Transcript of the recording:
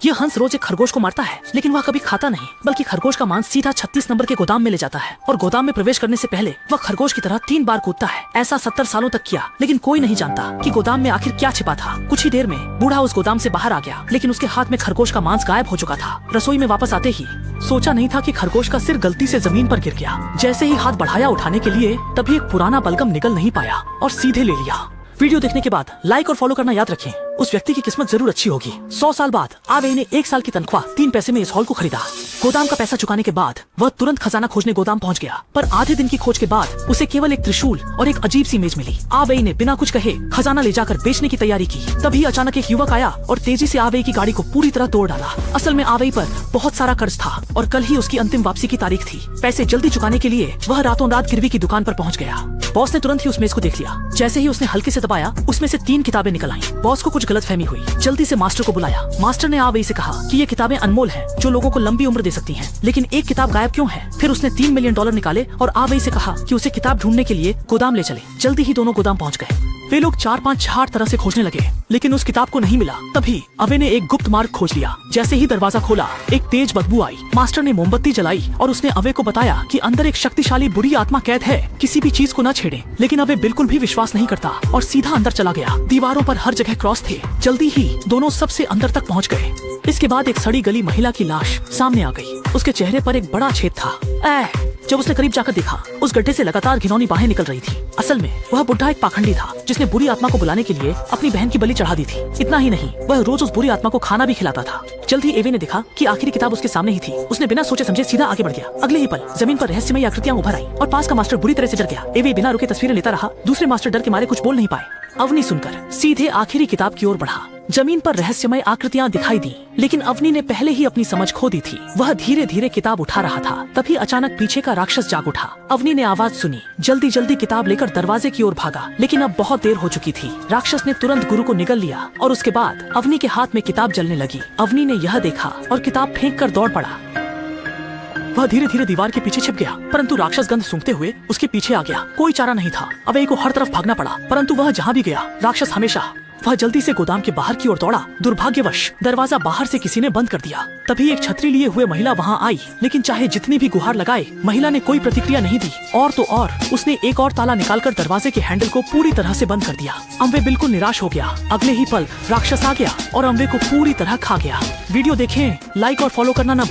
ये हंस रोज एक खरगोश को मारता है, लेकिन वह कभी खाता नहीं, बल्कि खरगोश का मांस सीधा 36 नंबर के गोदाम में ले जाता है और गोदाम में प्रवेश करने से पहले वह खरगोश की तरह 3 बार कूदता है। ऐसा 70 सालों तक किया, लेकिन कोई नहीं जानता कि गोदाम में आखिर क्या छिपा था। कुछ ही देर में बूढ़ा उस गोदाम से बाहर आ गया, लेकिन उसके हाथ में खरगोश का मांस गायब हो चुका था। रसोई में वापस आते ही सोचा नहीं था कि खरगोश का सिर गलती से जमीन पर गिर गया। जैसे ही हाथ बढ़ाया उठाने के लिए, तभी एक पुराना बलगम निकल नहीं पाया और सीधे ले लिया। वीडियो देखने के बाद लाइक और फॉलो करना याद रखें, उस व्यक्ति की किस्मत जरूर अच्छी होगी। 100 साल बाद आवेई ने 1 साल की तनख्वाह 3 पैसे में इस हॉल को खरीदा। गोदाम का पैसा चुकाने के बाद वह तुरंत खजाना खोजने गोदाम पहुंच गया, पर आधे दिन की खोज के बाद उसे केवल एक त्रिशूल और एक अजीब सी मेज मिली। आवेई ने बिना कुछ कहे खजाना ले जाकर बेचने की तैयारी की। तभी अचानक एक युवक आया और तेजी से आवेई की गाड़ी को पूरी तरह तोड़ डाला। असल में आवेई पर बहुत सारा कर्ज था और कल ही उसकी अंतिम वापसी की तारीख थी। पैसे जल्दी चुकाने के लिए वह रातों रात गिरवी की दुकान पर पहुंच गया। बॉस ने तुरंत ही उस मेज को देख लिया। जैसे ही उसने हल्के से दबाया, उसमें से 3 किताबें निकल आईं। बॉस को कुछ गलतफहमी हुई। जल्दी से मास्टर को बुलाया। मास्टर ने आवेई से कहा कि ये किताबें अनमोल हैं, जो लोगों को लंबी उम्र दे सकती हैं, लेकिन एक किताब गायब क्यों है। फिर उसने $3 मिलियन निकाले और आवेई से कहा कि उसे किताब ढूंढने के लिए गोदाम ले चले। जल्दी ही दोनों गोदाम पहुंच गए। वे लोग 4-5 तरह से खोजने लगे, लेकिन उस किताब को नहीं मिला। तभी अवे ने एक गुप्त मार्ग खोज लिया। जैसे ही दरवाजा खोला, एक तेज बदबू आई। मास्टर ने मोमबत्ती जलाई और उसने अवे को बताया कि अंदर एक शक्तिशाली बुरी आत्मा कैद है, किसी भी चीज को न छेड़े। लेकिन अवे बिल्कुल भी विश्वास नहीं करता और सीधा अंदर चला गया। दीवारों पर हर जगह क्रॉस थे। जल्दी ही दोनों सबसे अंदर तक पहुँच गए। इसके बाद एक सड़ी गली महिला की लाश सामने आ गई। उसके चेहरे पर एक बड़ा छेद था। जब उसने करीब जाकर देखा, उस गड्ढे से लगातार घिनौनी बाहें निकल रही थी। असल में वह बुढ़ा एक पाखंडी था, जिसने बुरी आत्मा को बुलाने के लिए अपनी बहन की बलि चढ़ा दी थी। इतना ही नहीं, वह रोज उस बुरी आत्मा को खाना भी खिलाता था। जल्द ही एवे ने देखा कि आखिरी किताब उसके सामने ही थी। उसने बिना सोचे समझे सीधा आगे बढ़ गया। अगले ही पल जमीन पर रहस्यमयी आकृतियां उभर आई और पास का मास्टर बुरी तरह से डर गया। एवे बिना रुके तस्वीरें लेता रहा। दूसरे मास्टर डर के मारे कुछ बोल नहीं पाए। अवनी सुनकर सीधे आखिरी किताब की ओर बढ़ा। जमीन पर रहस्यमय आकृतियां दिखाई दी, लेकिन अवनी ने पहले ही अपनी समझ खो दी थी। वह धीरे धीरे किताब उठा रहा था। तभी अचानक पीछे का राक्षस जाग उठा। अवनी ने आवाज सुनी। जल्दी जल्दी किताब लेकर दरवाजे की ओर भागा, लेकिन अब बहुत देर हो चुकी थी। राक्षस ने तुरंत गुरु को निगल लिया और उसके बाद अवनी के हाथ में किताब जलने लगी। अवनी ने यह देखा और किताब फेंक कर दौड़ पड़ा। वह धीरे धीरे दीवार के पीछे छिप गया, परंतु राक्षस गंध सूंघते हुए उसके पीछे आ गया। कोई चारा नहीं था। अवे को हर तरफ भागना पड़ा, परंतु वह जहाँ भी गया, राक्षस हमेशा। वह जल्दी से गोदाम के बाहर की ओर दौड़ा। दुर्भाग्यवश दरवाजा बाहर से किसी ने बंद कर दिया। तभी एक छतरी लिए हुए महिला वहां आई, लेकिन चाहे जितनी भी गुहार लगाए, महिला ने कोई प्रतिक्रिया नहीं दी। और तो और उसने एक और ताला निकालकर दरवाजे के हैंडल को पूरी तरह से बंद कर दिया। अम्बे बिल्कुल निराश हो गया। अगले ही पल राक्षस आ गया और अम्बे को पूरी तरह खा गया। वीडियो देखें, लाइक और फॉलो करना न भूलें।